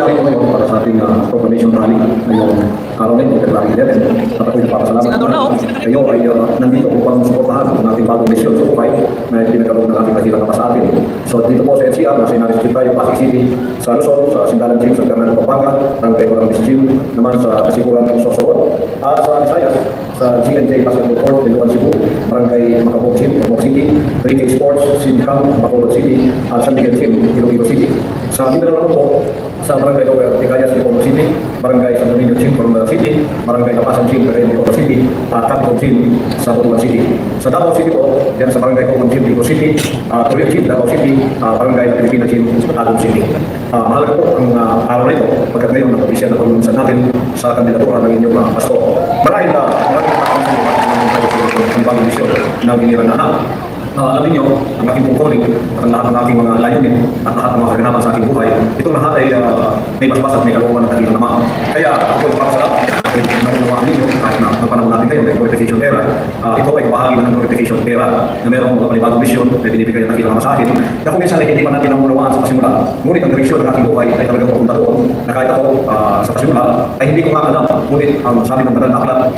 narito ngayon para sa ating proclamation rally ngayong araw na ito, February 11. At ako'y nagpapasalamat na kayo ay nandito upang suportahan ang ating bagong mission sa buhay na pinagkaroon ng ating nakilala pa sa atin. So dito po sa NCR, nasa Inaris Street tayo, Pasig City, sa Luzon, sa Sindalan Gym, sa Garnan Pampanga, ang Pecorang Gym, naman sa Kasiguran ng Sorsogon, at sa Visayas, sa GNJ Basketball Court, Piluan Cebu, Barangay Macabog Gym, Macabog City, 3K Sports, Sincam, Bacolod City, at San Miguel Gym, Iloilo City. Sa Mindanao po, sa Barangay Lower, Tigayas, Lipono City, Barangay San Domingo Gym, Coronado City, Barangay Lapasan Gym, Lipono City, at Campo Gym sa Coronado City. Sa Davao City po, yan sa Barangay Coron Gym, Lipono City, Torio Gym, Davao City, Barangay La Pilipina Gym, Alon City. Mahalaga po ang araw na ito, pagkat ngayon nakapisya na pag-unsan natin sa kandidatura ng inyong pasto. Maraming ang bagong misyon na ginirang na alam niyo, ang aking pungkuling at ang lahat ng aking mga layunin at lahat ng mga kaganapan sa aking buhay, itong lahat ay may basbas at may kalooban ng kanilang naman. Kaya ako ay papasalamat at naunawaan ninyo kahit na ang panahon natin kayo ng glorification era. Ito ay bahagi ng glorification era na mayroong mga panibagong misyon na binibigay ng kanilang sa akin. Na kung minsan ay hindi pa natin naunawaan sa pasimula, ngunit ang direksyon ng aking buhay ay talagang papunta doon na kahit ako sa pasimula ay hindi ko nga alam, ngunit ang sabi ng banal na aklat,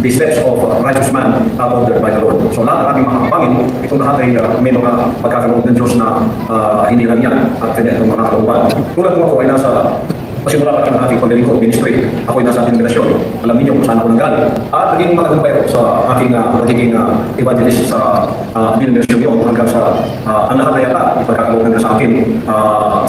the steps of a righteous man are ordered by the Lord. So lahat ng ating mga kapangin, ito lahat ay may mga pagkakaroon ng Diyos na hindi lang yan at itong mga kalooban. Tulad mo ako ay nasa pasimula pa ng ating paglilingkod ministry. Ako ay nasa ating relasyon. Alam niyo kung saan ako nanggaling. At naging matagumpay ako sa aking pagiging evangelist sa ministry yun hanggang sa ang lahat na yata ipagkakaroon na sa akin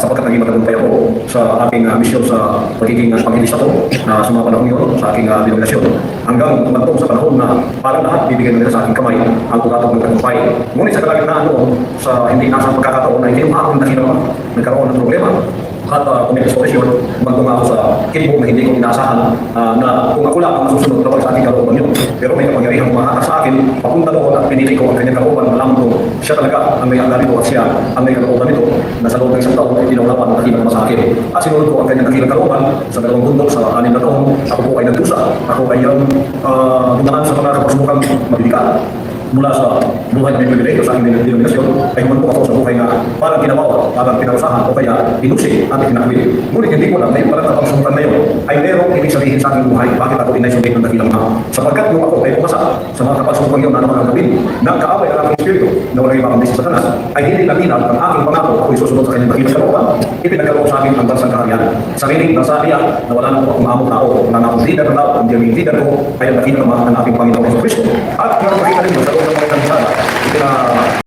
sapagkat naging matagumpay ako sa aking mission sa pagiging evangelist ako sa mga panahon yun sa aking denominasyon. Hanggang tumantong sa panahon na parang lahat bibigyan nila sa aking kamay ang tugatog ng tagumpay. Ngunit sa kalagitnaan noon, sa hindi nasa pagkakataon na hindi umakong nagkaroon ng problema. At kung may exposure, magtunga ako sa kinbong na hindi ko inaasahan na kung ako lang ang masusunod na sa aking kalooban yun. Pero may kapangyarihang umahatak sa akin, papunta doon at pinili ko ang kanyang kalooban, malaman ko siya talaga ang may handa nito at siya ang may kalooban nito na sa loob ng isang taon ay tinawlapan ang dakilang sa akin. At sinunod ko ang kanyang dakilang kalooban sa dalawang bundok sa 6 na taon. Ako po ay nagdusa. Ako ay dumaan sa mga kapasubukang mabibigat. Mula sa buhay na may pribilegyo sa aking denominasyon ay humanto ako sa buhay na parang kinabawa, parang pinarusahan o kaya inusi at ikinakawil. Ngunit hindi ko lang na yung parang kapagsukan na yun ay merong ibig sabihin sa aking buhay bakit ako inaisubik ng dakilang mga. Sapagkat nung ako ay pumasa sa mga kapagsukan yun na naman ang gawin, nagkaaway ang aking espiritu na walang ibang sa Satanas ay hindi natinag ang aking pangako ako isusunod sa kanyang dakilang kalooban. Ipinagkaloob sa akin ang bansang kaharian. Sariling nasa iya na wala na po akong among tao, wala na akong leader na tao, hindi ang leader ko ay ang dakilang mga ng aking Panginoong Kristo. At nakakita rin mo sa loob ng mga kanisa,